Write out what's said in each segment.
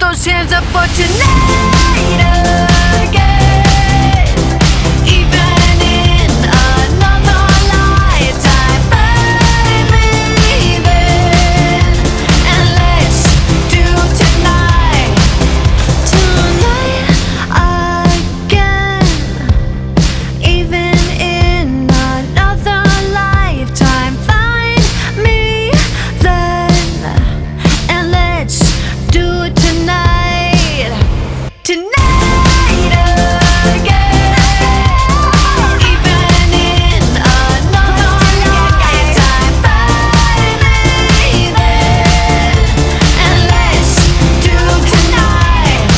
those hands up for tonight again. Even in another lifetime, find me then, and let's do tonight again. Even in another lifetime, find me then, and let's do it tonight again. Even in another lifetime, find me then, and let's do tonight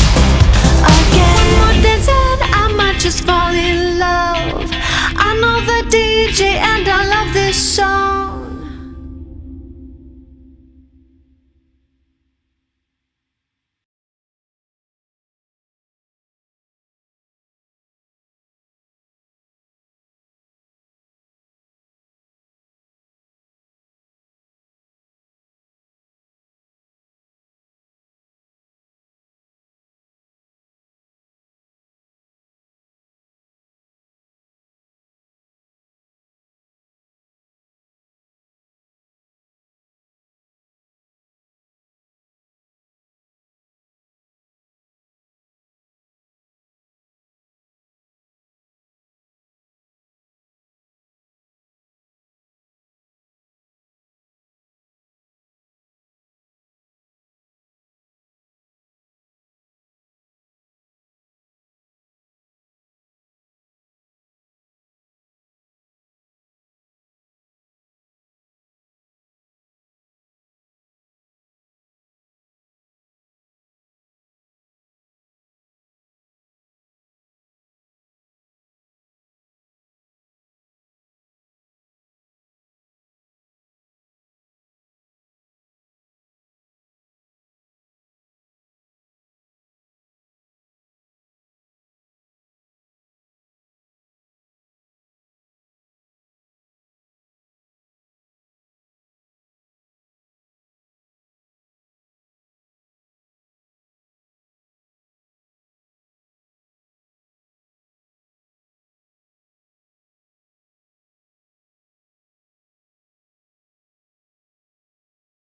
again. One more dance and I might just fall in love. I know the DJ and I love this song.